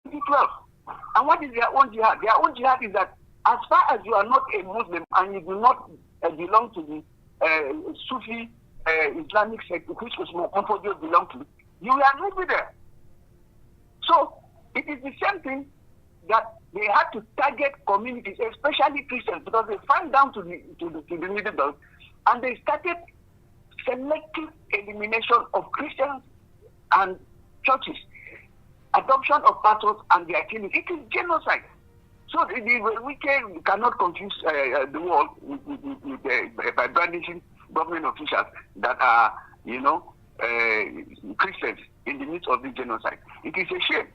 2012. And what is their own jihad? Their own jihad is that as far as you are not a Muslim and you do not belong to the Sufi Islamic sect, which Muhammad belong to, you are not with there. So it is the same thing that they had to target communities, especially Christians, because they fell down to the Middle Belt, and they started selective elimination of Christians and churches, adoption of pastors and their killing. It is genocide. So we cannot confuse the world by brandishing government officials that are, Christians in the midst of this genocide. It is a shame.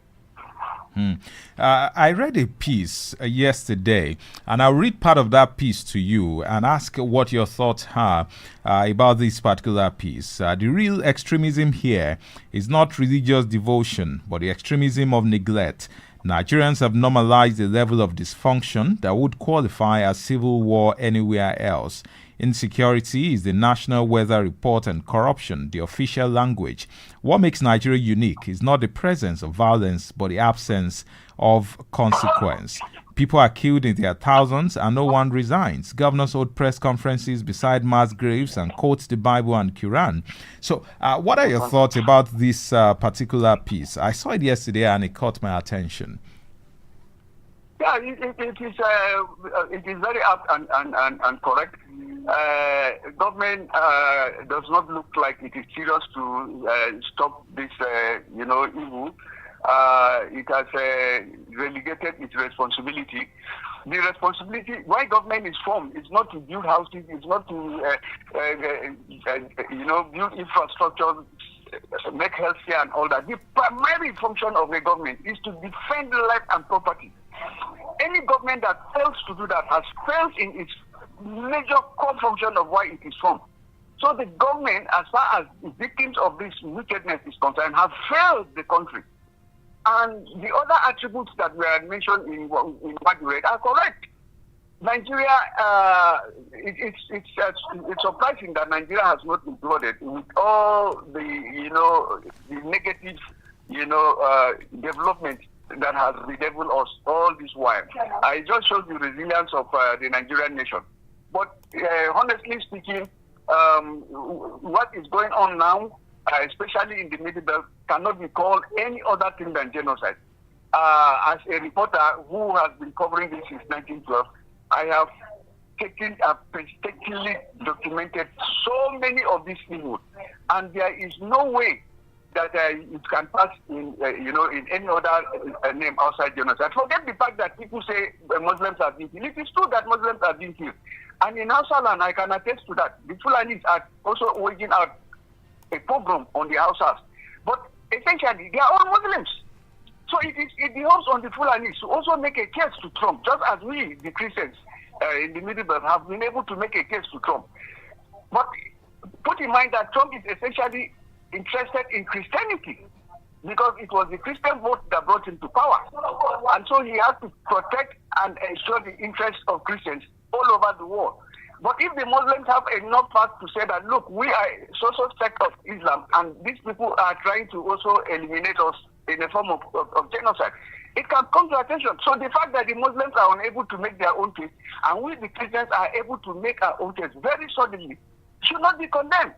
I read a piece yesterday, and I'll read part of that piece to you and ask what your thoughts are about this particular piece. The real extremism here is not religious devotion, but the extremism of neglect. Nigerians have normalized a level of dysfunction that would qualify as civil war anywhere else. Insecurity is the national weather report and corruption, the official language. What makes Nigeria unique is not the presence of violence, but the absence of consequence. People are killed in their thousands and no one resigns. Governors hold press conferences beside mass graves and quotes the Bible and Quran. So what are your thoughts about this particular piece? I saw it yesterday and it caught my attention. Yeah, it is very apt and correct. Government does not look like it is serious to stop this, evil. It has relegated its responsibility. The responsibility, why government is formed, is not to build houses, it's not to, build infrastructure, make healthcare and all that. The primary function of the government is to defend life and property. Any government that fails to do that has failed in its major core function of why it is formed. So the government, as far as victims of this wickedness is concerned, have failed the country. And the other attributes that were mentioned in what you read are correct. Nigeria, it's surprising that Nigeria has not imploded with all the negative development that has bedeviled us all this while. I just showed the resilience of the Nigerian nation. But honestly speaking, what is going on now, especially in the Middle Belt, cannot be called any other thing than genocide. As a reporter who has been covering this since 1912, I have painstakingly documented so many of these evils, and there is no way that it can pass in any other name outside genocide. Forget the fact that people say Muslims are being killed. It is true that Muslims are being killed. And in Hausa land, I can attest to that. The Fulanis are also waging out a pogrom on the Hausas. But essentially, they are all Muslims. So it behoves on the Fulanis to also make a case to Trump, just as we, the Christians in the Middle Belt, have been able to make a case to Trump. But put in mind that Trump is essentially interested in Christianity, because it was the Christian vote that brought him to power. And so he has to protect and ensure the interests of Christians all over the world. But if the Muslims have enough facts to say that, look, we are a social sect of Islam, and these people are trying to also eliminate us in a form of genocide, it can come to attention. So the fact that the Muslims are unable to make their own case, and we, the Christians, are able to make our own case very suddenly, should not be condemned.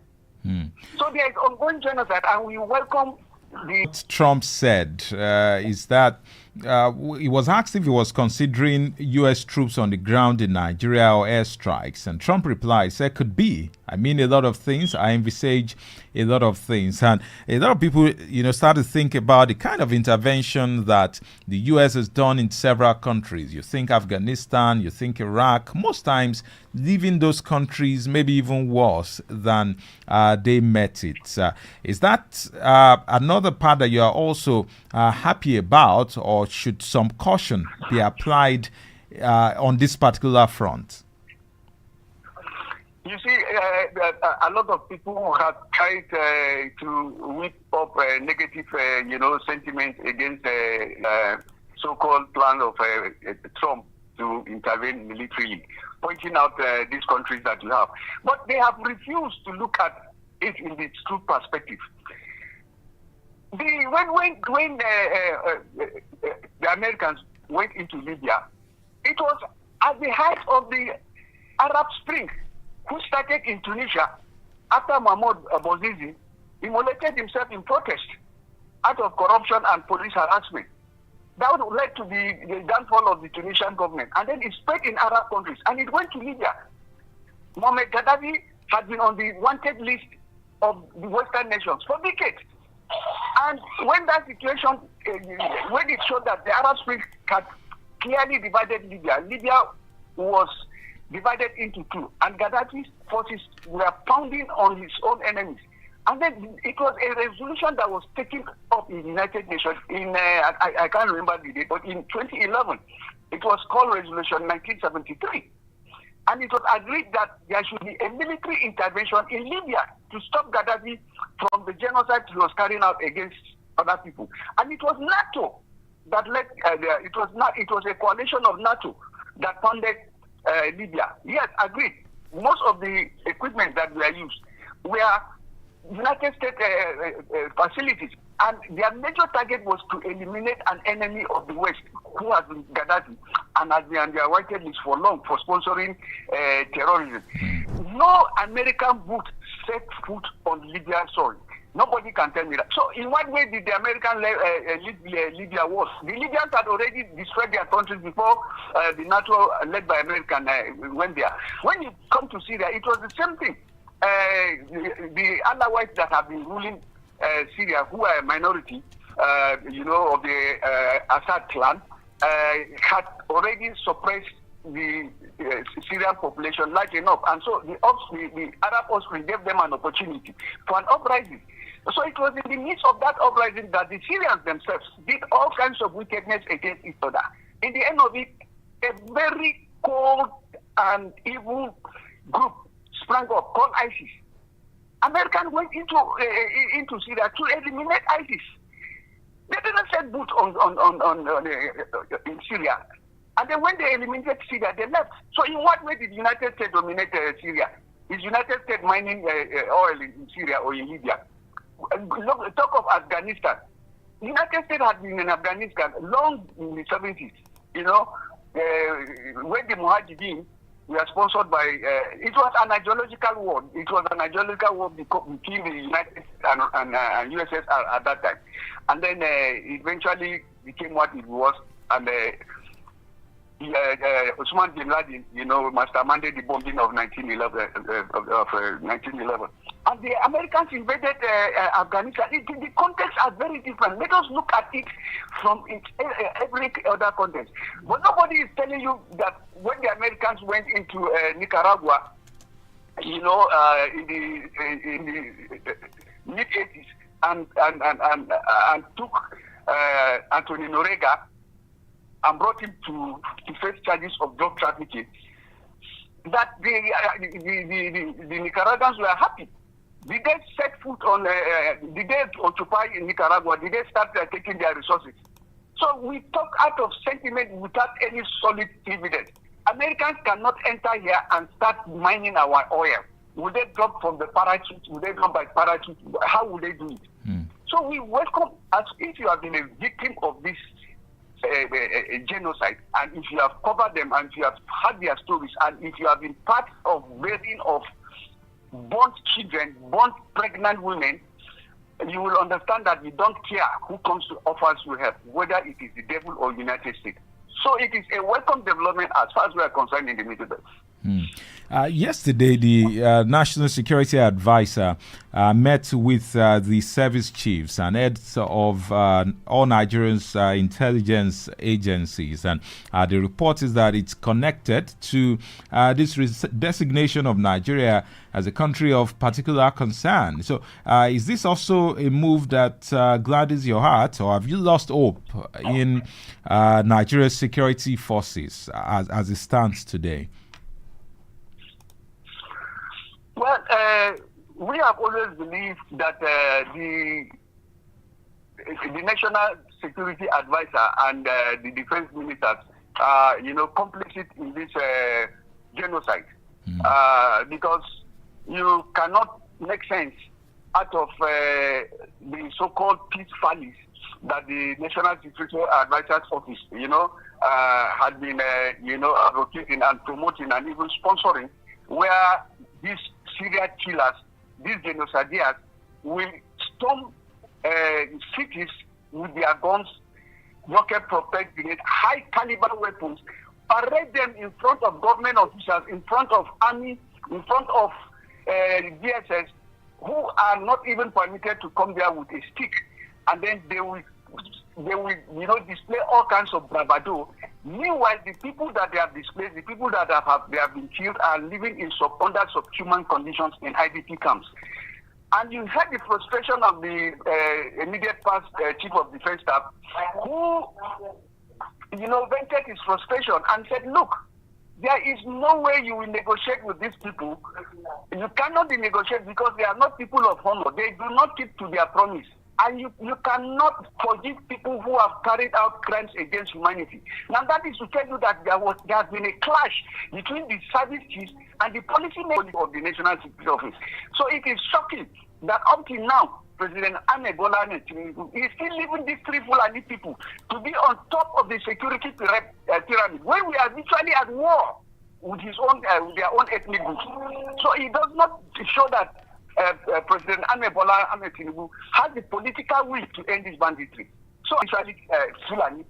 So there is ongoing genocide, and we welcome what Trump said is that he was asked if he was considering U.S. troops on the ground in Nigeria or airstrikes, and Trump replied, said, could be. I mean a lot of things. I envisage a lot of things. And a lot of people, start to think about the kind of intervention that the U.S. has done in several countries. You think Afghanistan, you think Iraq, most times leaving those countries maybe even worse than they met it. Is that another part that you are also happy about, or should some caution be applied on this particular front? You see, a lot of people have tried to whip up negative, sentiments against so-called plan of Trump to intervene militarily, pointing out these countries that you have. But they have refused to look at it in its true perspective. When the Americans went into Libya, it was at the height of the Arab Spring, who started in Tunisia after Mahmoud Bouazizi immolated himself in protest out of corruption and police harassment. That led to the downfall of the Tunisian government. And then it spread in Arab countries, and it went to Libya. Mohamed Gaddafi had been on the wanted list of the Western nations for decades. And when that situation, when it showed that the Arab Spring had clearly divided Libya, Libya was divided into two, and Gaddafi's forces were pounding on his own enemies. And then it was a resolution that was taken up in the United Nations in, I can't remember the date, but in 2011, it was called Resolution 1973. And it was agreed that there should be a military intervention in Libya to stop Gaddafi from the genocide he was carrying out against other people. And it was NATO that led, it was a coalition of NATO that funded Libya. Yes, agreed. Most of the equipment that were used were United States facilities, and their major target was to eliminate an enemy of the West, who has been Gaddafi, and has been on their wanted list for long for sponsoring terrorism. No American boot set foot on Libyan soil. Nobody can tell me that. So in what way did the American Libya was? The Libyans had already destroyed their countries before the NATO led by American went there. When you come to Syria, it was the same thing. The Alawites that have been ruling Syria, who are a minority, of the Assad clan, had already suppressed the Syrian population large enough. And so the Arab offspring gave them an opportunity for an uprising. So it was in the midst of that uprising that the Syrians themselves did all kinds of wickedness against each other. In the end of it, a very cold and evil group sprang up called ISIS. Americans went into Syria to eliminate ISIS. They didn't set boot in Syria. And then when they eliminated Syria, they left. So in what way did the United States dominate Syria? Is United States mining oil in Syria or in Libya? Look, talk of Afghanistan. The United States had been in Afghanistan long in the 70s. When the Mujahideen were sponsored by, it was an ideological war. It was an ideological war between the United States and USSR at that time. And then eventually became what it was. And Osman bin Laden, masterminded the bombing of 1911. And the Americans invaded Afghanistan. The contexts are very different. Let us look at it from every other context. But nobody is telling you that when the Americans went into Nicaragua, in the mid 80s, and took Antonio Noriega and brought him to face charges of drug trafficking, that the Nicaraguans were happy. Did they set foot on, did they occupy in Nicaragua? Did they start taking their resources? So we talk out of sentiment without any solid evidence. Americans cannot enter here and start mining our oil. Will they drop from the parachute? Will they drop by parachute? How will they do it? So we welcome, as if you have been a victim of this a genocide, and if you have covered them, and if you have heard their stories, and if you have been part of burying of born children, born pregnant women, you will understand that we don't care who comes to offer us help, whether it is the devil or United States. So it is a welcome development as far as we are concerned in the Middle East. Yesterday, the National Security Advisor met with the service chiefs and heads of all Nigerians' intelligence agencies. And the report is that it's connected to this designation of Nigeria as a country of particular concern. So is this also a move that gladdens your heart, or have you lost hope in Nigeria's security forces as it stands today? Well, we have always believed that the National Security Advisor and the defense ministers are, complicit in this genocide, because you cannot make sense out of the so-called peace valleys that the National Security Advisor's Office, had been, advocating and promoting and even sponsoring, where these serial killers, these genocidaires, will storm cities with their guns, rocket-propelled grenades, high-caliber weapons, parade them in front of government officials, in front of army, in front of DSS, who are not even permitted to come there with a stick, and then they will display all kinds of bravado. Meanwhile, the people that they have displaced, the people that they have been killed, are living in under subhuman conditions in IDP camps. And you heard the frustration of the immediate past Chief of Defense Staff, who, vented his frustration and said, look, there is no way you will negotiate with these people. You cannot negotiate because they are not people of honor. They do not keep to their promise. And you cannot forgive people who have carried out crimes against humanity. Now that is to tell you that there has been a clash between the service chiefs and the policy makers of the National Security Office. So it is shocking that up till now, President Bola Tinubu is still leaving these three Fulani people to be on top of the security pyramid when we are literally at war with with their own ethnic groups. So it does not show that President Bola Tinubu has the political will to end this banditry. So actually, Fulani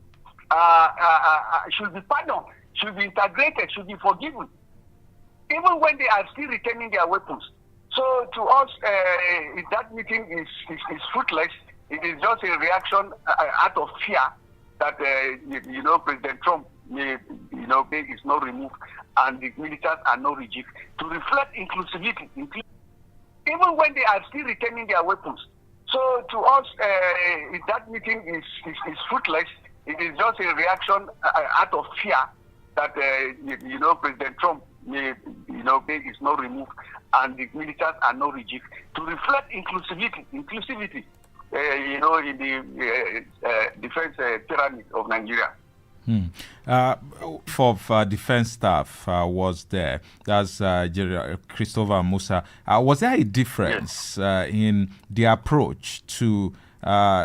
should be pardoned, should be integrated, should be forgiven, even when they are still retaining their weapons. So to us, that meeting is fruitless. It is just a reaction out of fear that President Trump may beg is not removed and the militants are not rejected to reflect inclusivity. Even when they are still retaining their weapons. So to us, that meeting is fruitless. It is just a reaction out of fear that President Trump may beg is not removed and the militants are not rejected to reflect inclusivity. In the defense pyramid of Nigeria. For defense staff was there. That's Christopher Musa. Was there a difference in the approach to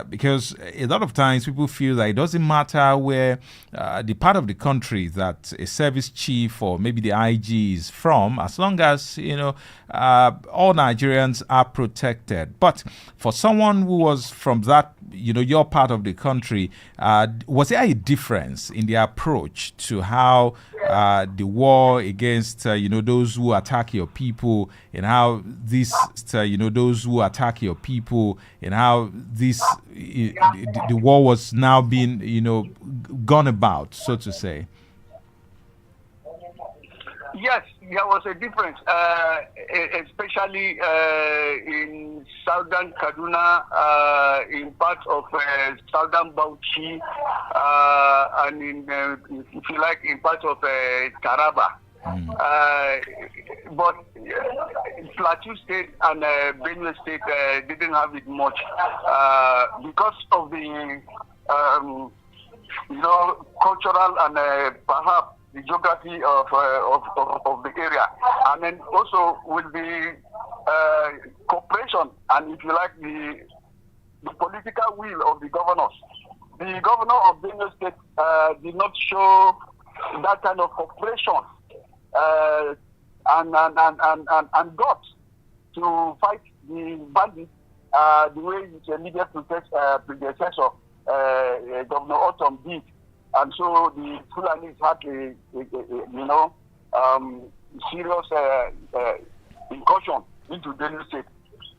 because a lot of times people feel that it doesn't matter where the part of the country that a service chief or maybe the IG is from, as long as all Nigerians are protected. But for someone who was from that, your part of the country, was there a difference in the approach to how the war against those who attack your people, and how this those who attack your people, and how this the war was now being gone about, so to say? Yes, there was a difference, especially in southern Kaduna, in parts of southern Bauchi, and if you like, in parts of Taraba. But Plateau State and Benue State didn't have it much because of the cultural and perhaps the geography of the area, and then also with the cooperation and, if you like, the political will of the governors. The governor of Benue State did not show that kind of cooperation and guts to fight the bandits the way his immediate predecessor, Governor Autumn, did. And so the Fulanis had serious incursion into Benue State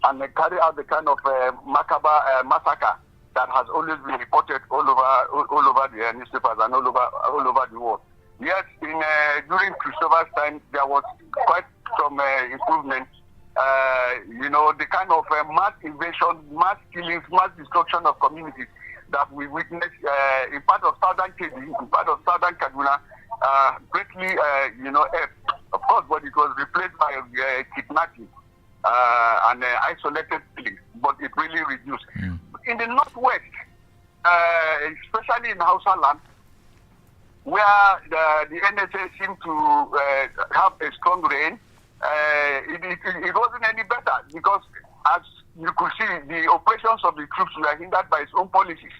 and carry out the kind of massacre that has always been reported all over the newspapers and all over the world. Yes, during Christopher's time, there was quite some improvement. The kind of mass invasion, mass killings, mass destruction of communities that we witnessed in part of southern Kebbi, in part of southern Kaduna, greatly, of course, but it was replaced by kidnapping and isolated killings, but it really reduced. In the northwest, especially in Hausa land, where the NSA seemed to have a strong reign, it wasn't any better because, as you could see, the operations of the troops were hindered by its own policies.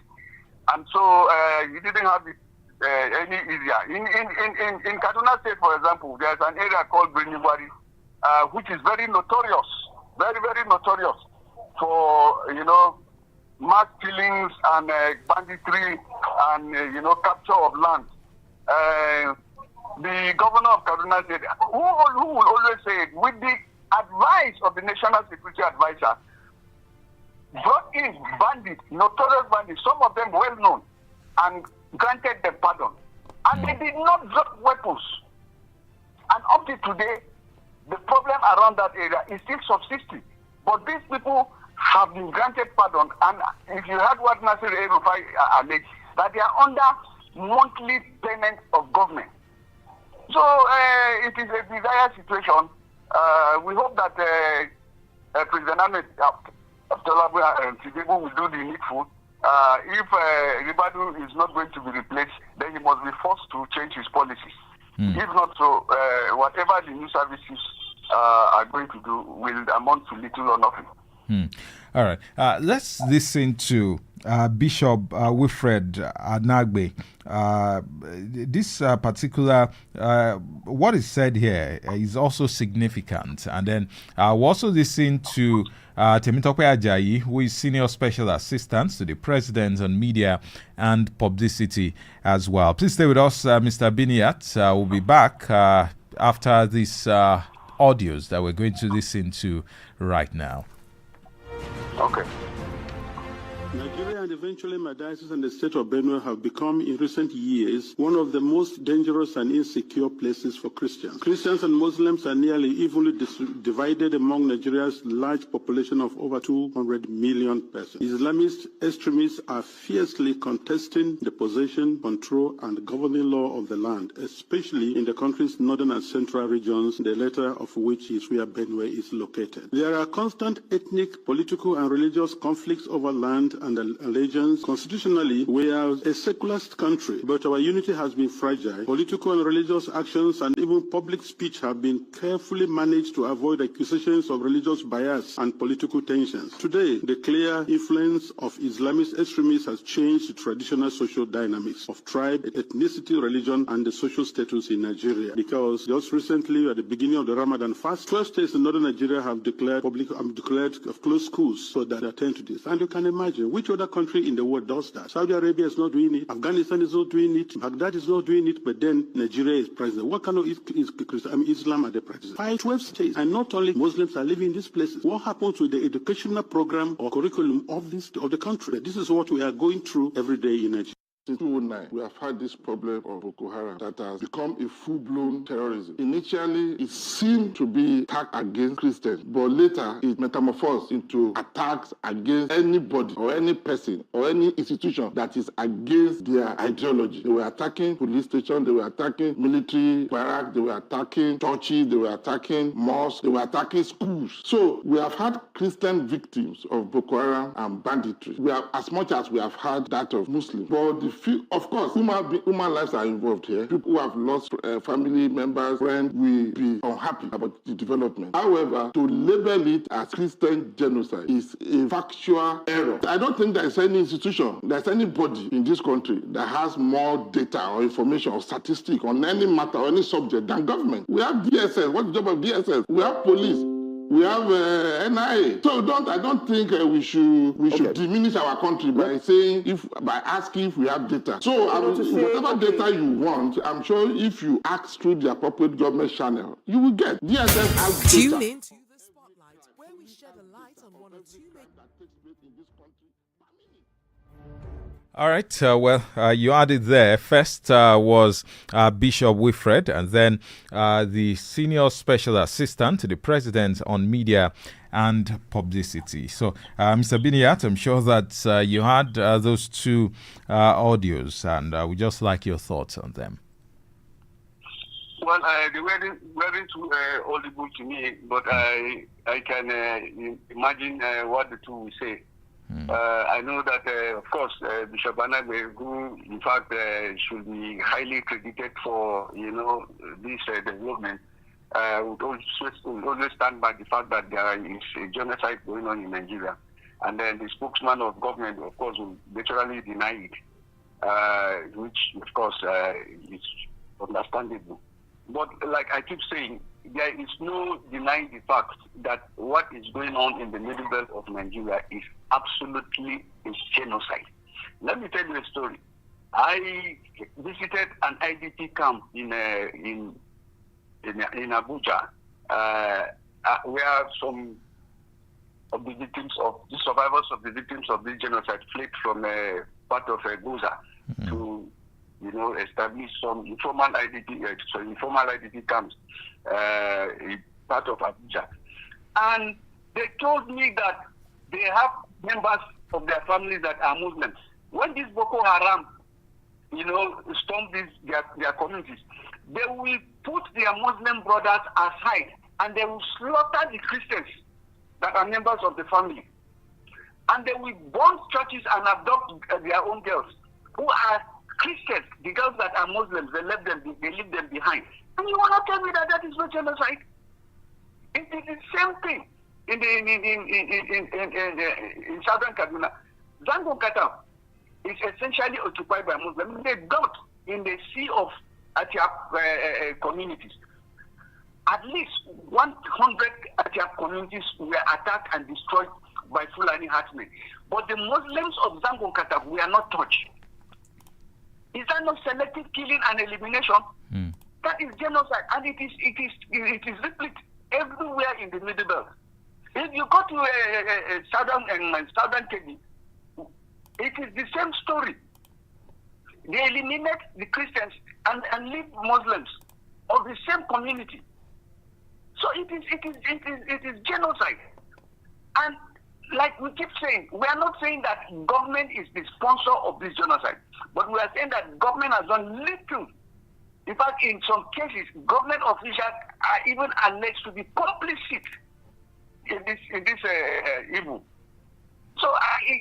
And so he didn't have it any easier. In Kaduna State, for example, there's an area called Brinibari, which is very notorious, very, very notorious for, mass killings and banditry and, capture of land. The governor of Kaduna State, who will always say it, with the advice of the National Security Advisor, brought in bandits, notorious bandits, some of them well known, and granted them pardon. And they did not drop weapons. And up to today, the problem around that area is still subsisting. But these people have been granted pardon. And if you heard what Nasir El-Rufai alleged, that they are under monthly payments of government. So it is a desired situation. We hope that President Ahmed Tinubu will do the needful. If Ribadu is not going to be replaced, then he must be forced to change his policies. If not so, whatever the new services are going to do will amount to little or nothing. All right. Let's listen to Bishop Wilfred Anagbe. This particular, what is said here is also significant. And then we'll also listen to Temitope Ajayi, who is Senior Special Assistant to the President on Media and Publicity as well. Please stay with us, Mr. Biniat. We'll be back after these audios that we're going to listen to right now. Okay. Nigeria and eventually my diocese and the state of Benue have become, in recent years, one of the most dangerous and insecure places for Christians. Christians and Muslims are nearly evenly divided among Nigeria's large population of over 200 million persons. Islamist extremists are fiercely contesting the possession, control, and governing law of the land, especially in the country's northern and central regions, the latter of which is where Benue is located. There are constant ethnic, political, and religious conflicts over land and allegiance. Constitutionally, we are a secularist country, but our unity has been fragile. Political and religious actions and even public speech have been carefully managed to avoid accusations of religious bias and political tensions. Today, the clear influence of Islamist extremists has changed the traditional social dynamics of tribe, ethnicity, religion, and the social status in Nigeria. Because just recently, at the beginning of the Ramadan fast, 12 states in northern Nigeria have declared closed schools so that they attend to this. And you can imagine which other country in the world does that. Saudi Arabia is not doing it. Afghanistan is not doing it. Baghdad is not doing it. But then Nigeria is present. What kind of Islam are they practicing? 12 states. And not only Muslims are living in these places. What happens with the educational program or curriculum of the country? This is what we are going through every day in Nigeria. Since 2009, we have had this problem of Boko Haram that has become a full-blown terrorism. Initially, it seemed to be attack against Christians, but later it metamorphosed into attacks against anybody or any person or any institution that is against their ideology. They were attacking police stations, they were attacking military barracks, they were attacking churches, they were attacking mosques, they were attacking schools. So we have had Christian victims of Boko Haram and banditry. We have, as much as we have had that of Muslims. But of course, human lives are involved here. People who have lost family members, friends, will be unhappy about the development. However, to label it as Christian genocide is a factual error. I don't think there's any institution, there's anybody in this country that has more data or information or statistic on any matter or any subject than government. We have DSS. What's the job of DSS? We have police. We have NIA. So I don't think we should diminish our country by asking if we have data. So whatever data you want, I'm sure if you ask through the appropriate government channel, you will get. DSS has data. Tune in to the Spotlight, where we shed a light on one or two that takes place in this country. All right. You added there. First was Bishop Wilfred, and then the Senior Special Assistant to the President on Media and Publicity. So, Mr. Biniat, I'm sure that you had those two audios, and we just like your thoughts on them. Well, they weren't too audible to me, but I can imagine what the two will say. I know that, of course, Bishop Anagbe, who in fact should be highly credited for, this development, would always stand by the fact that there is a genocide going on in Nigeria. And then the spokesman of government, of course, will literally deny it. which of course is understandable. But like I keep saying, there is no denying the fact that what is going on in the middle belt of Nigeria is absolutely a genocide. Let me tell you a story. I visited an IDP camp in Abuja, where some of the victims of the survivors of the victims of this genocide fled from part of Goza to, establish some informal IDP camps in part of Abuja. And they told me that they have members of their families that are Muslims. When this Boko Haram, storm their communities, they will put their Muslim brothers aside and they will slaughter the Christians that are members of the family. And they will burn churches and abduct their own girls who are Christians. The girls that are Muslims, they leave them behind. And you want to tell me that that is not genocide? It is the same thing in southern Kaduna. Zango Kata is essentially occupied by Muslims. They got in the sea of Atiap communities. At least 100 Atiap communities were attacked and destroyed by Fulani herdsmen. But the Muslims of Zango Kata were not touched. Is that not selective killing and elimination? That is genocide, and it is replete everywhere in the Middle Belt. If you go to southern Kenya, it is the same story. They eliminate the Christians and leave Muslims of the same community. So it is genocide. And like we keep saying, we are not saying that government is the sponsor of this genocide, but we are saying that government has done little. In fact, in some cases, government officials are even alleged to be complicit in this evil. So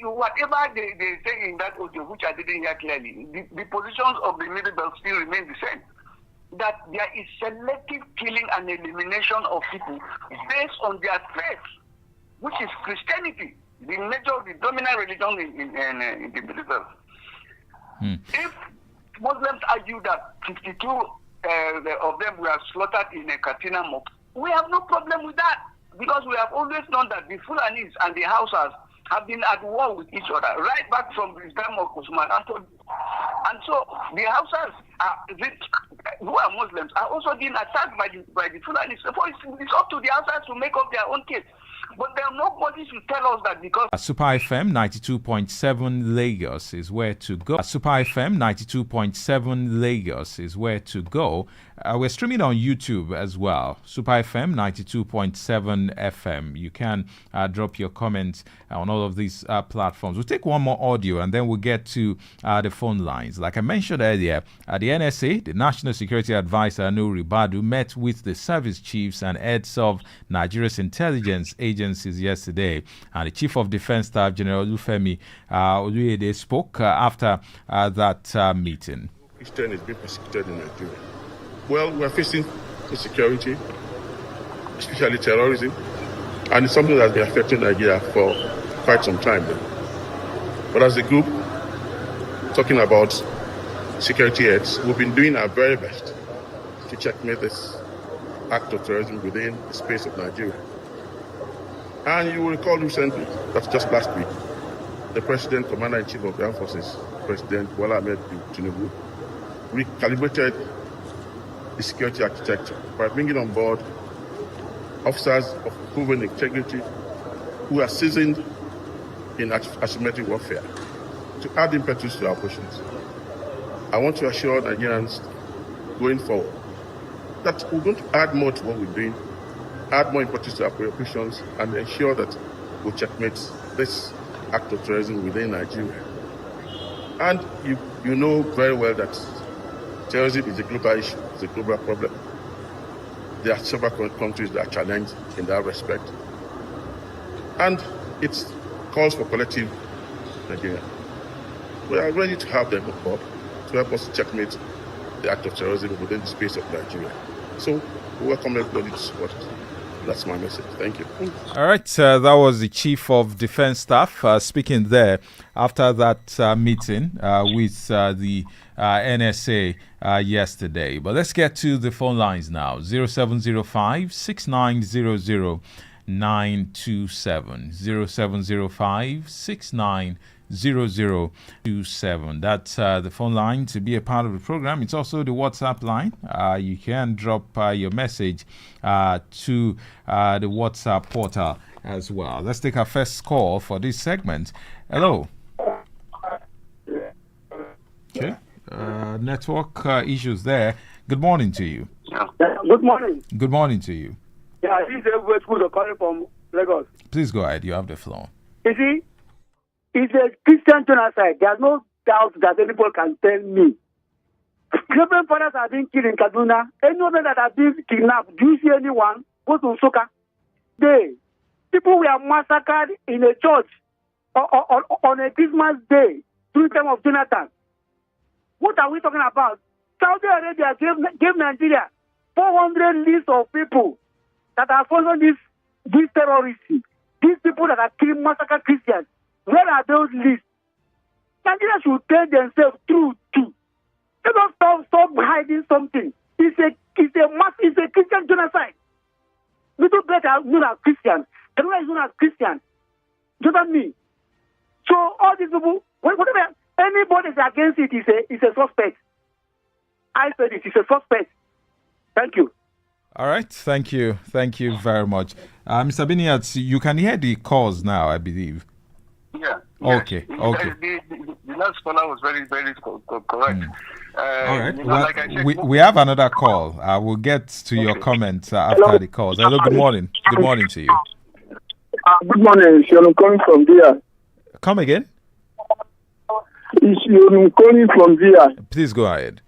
whatever they say in that audio, which I didn't hear clearly, the positions of the Middle Belt still remain the same. That there is selective killing and elimination of people based on their faith, which is Christianity, the dominant religion in the Middle Belt. If Muslims argue that 52 of them were slaughtered in a Katina mosque, we have no problem with that, because we have always known that the Fulanis and the Hausas have been at war with each other, right back from the time of Usman Anton. And so the Hausas, who are Muslims, are also being attacked by the Fulanis. So it's up to the Hausas to make up their own case. But there are nobody to tell us that because... Super FM 92.7 Lagos is where to go. Super FM 92.7 Lagos is where to go. We're streaming on YouTube as well. Super FM 92.7 FM. You can drop your comments on all of these platforms. We'll take one more audio and then we'll get to the phone lines. Like I mentioned earlier, the NSA, the National Security Advisor, Nuri Badu, met with the service chiefs and heads of Nigeria's intelligence agencies yesterday. And the Chief of Defense Staff, General Olufemi Oluyede, spoke after that meeting. Christian is being persecuted in Nigeria. Well, we're facing insecurity, especially terrorism, and it's something that's been affecting Nigeria for quite some time now. But as a group, talking about security heads, we've been doing our very best to checkmate this act of terrorism within the space of Nigeria. And you will recall recently, that's just last week, the President, Commander-in-Chief of the Armed Forces, President Bola Ahmed Tinubu, recalibrated the security architecture by bringing on board officers of proven integrity who are seasoned in asymmetric warfare to add impetus to our operations. I want to assure Nigerians going forward that we're going to add more to what we're doing, add more impetus to our operations, and ensure that we checkmate this act of terrorism within Nigeria. And you know very well that terrorism is a global issue, it's a global problem. There are several countries that are challenged in that respect. And it calls for collective Nigeria. We are ready to have them on board to help us checkmate the act of terrorism within the space of Nigeria. So we welcome everybody to support it. That's my message. Thank you. All right, that was the Chief of Defense Staff speaking there after that meeting with the NSA yesterday. But let's get to the phone lines now. 0705 6900 927 0705 690027. That's the phone line to be a part of the program. It's also the WhatsApp line. You can drop your message to the WhatsApp portal as well. Let's take our first call for this segment. Hello. Okay. Network issues there. Good morning to you. Good morning. Good morning to you. Yeah, this is a school calling from Lagos. Please go ahead. You have the floor. You see, it's a Christian genocide. There's no doubt that anybody can tell me. Reverend fathers have been killed in Kaduna. Any of them that have been kidnapped, do you see anyone? Go to Soka. People were massacred in a church on a Christmas day during the time of Jonathan. What are we talking about? Saudi Arabia gave Nigeria 400 lists of people that are following these terrorists, these people that are killing massacre Christians. Where are those lists? Nigeria should tell themselves truth too. They don't stop hiding something. It's a Christian genocide. Little bit are known as Christians. Everyone is known as Christians. Do that mean? So all these people, whatever anybody is against it is a suspect. I said it is a suspect. Thank you. All right. Thank you. Thank you very much. Mr. Biniat, you can hear the calls now, I believe. Yeah. Okay. Okay. The last caller was very, very correct. All right. Like I said, we have another call. We'll get to your comments after the calls. Hello. Good morning. Good morning to you. Good morning. I'm calling from there. Come again? I'm calling from there. Please go ahead.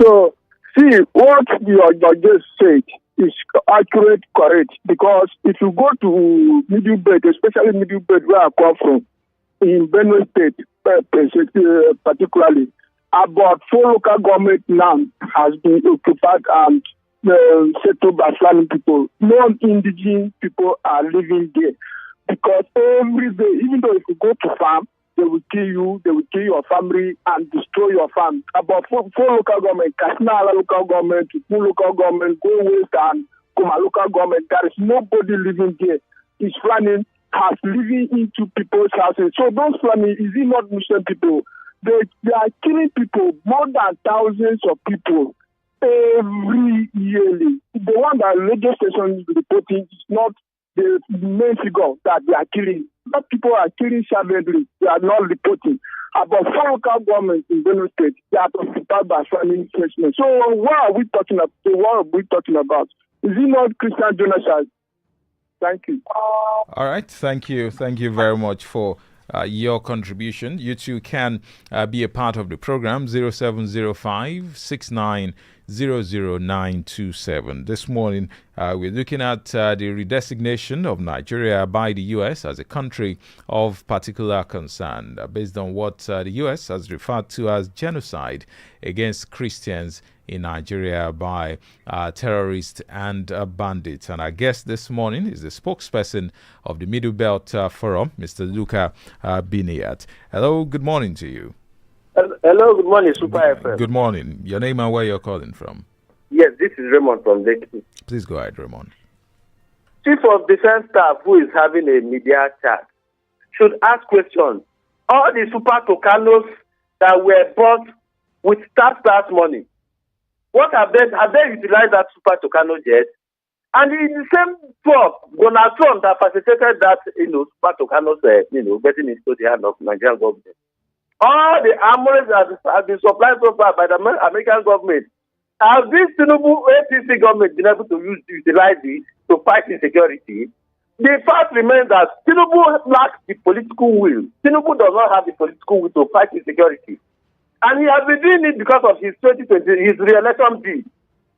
So, see, what you just said is accurate, correct, because if you go to Middle Belt, especially Middle Belt where I come from, in Benue State, particularly, about 4 local government land has been occupied and settled by Fulani people. Non-indigenous people are living there because every day, even though if you go to farm, they will kill you, they will kill your family and destroy your farm. About four local government, Kasnala local government, Tupu local government, Go West and Kuma local government, there is nobody living there. It's Fulani has living into people's houses. So those Fulani, is it not Muslim people? They are killing people, more than thousands of people every yearly. The one that radio station is reporting is not the main figure that they are killing. But people are killing silently. They are not reporting. About 4 local governments in Benue State, they are occupied by Fulani Frenchmen. So what are we talking about? What are we talking about? Is it not Christian genocide? Thank you. All right. Thank you. Thank you very much for your contribution. You too can be a part of the program. 0705 6900 This morning, we're looking at the redesignation of Nigeria by the U.S. as a country of particular concern, based on what the U.S. has referred to as genocide against Christians in Nigeria by terrorists and bandits. And our guest this morning is the spokesperson of the Middle Belt Forum, Mr. Luka Biniat. Hello, good morning to you. Hello, good morning, Super FM. Good morning. Your name and where you're calling from? Yes, this is Raymond from Lekki. Please go ahead, Raymond. Chief of Defense Staff who is having a media chat should ask questions. All the Super Tucanos that were bought with tax money, what have they utilized that Super Tucano jet? And in the same Trump, Donald Trump that facilitated that, Super Tucanos, getting into the hand of Nigerian government. All the armories that have been supplied so far by the American government, have this Tinubu APC government been able to utilize it to fight insecurity? The fact remains that Tinubu lacks the political will. Tinubu does not have the political will to fight insecurity. And he has been doing it because of his 2020, his re-election bid.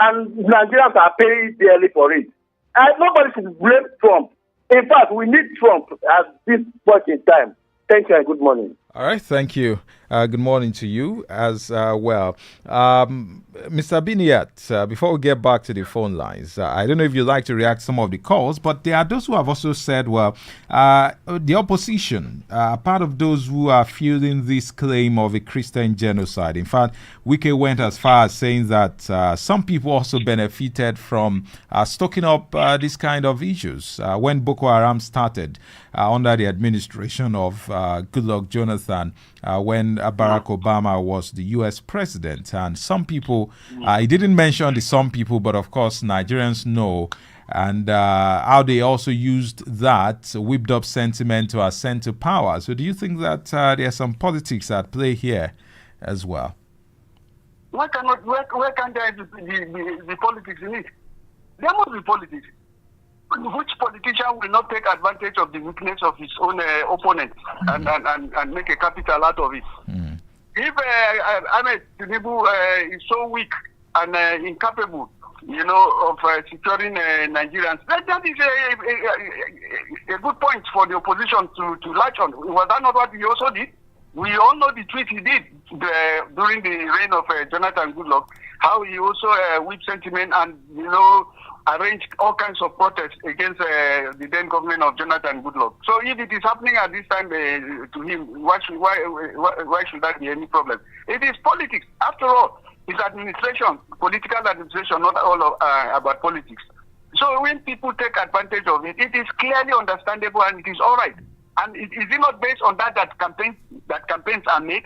And Nigerians are paying dearly for it. And nobody should blame Trump. In fact, we need Trump at this point in time. Thank you and good morning. All right, thank you. Good morning to you as well. Mr. Biniat, before we get back to the phone lines, I don't know if you'd like to react to some of the calls, but there are those who have also said, well, the opposition are part of those who are fueling this claim of a Christian genocide. In fact, Wike went as far as saying that some people also benefited from stoking up these kind of issues. When Boko Haram started under the administration of Goodluck Jonathan, when Barack Obama was the U.S. president. And some people, he didn't mention the some people, but of course Nigerians know, and how they also used that whipped up sentiment to ascend to power. So do you think that there's some politics at play here as well? Where can there be politics in it? There must be politics. Which politician will not take advantage of the weakness of his own opponent and make a capital out of it? If Ahmed Tinubu is so weak and incapable, of securing Nigerians, that is a good point for the opposition to latch on. Was that not what he also did? We all know the tweet he did during the reign of Jonathan Goodluck, how he also whipped sentiment and, arranged all kinds of protests against the then government of Jonathan Goodluck. So if it is happening at this time to him, why should that be any problem? It is politics. After all, it's administration, political administration, not all about politics. So when people take advantage of it, it is clearly understandable and it is all right. And is it not based on that campaigns are made?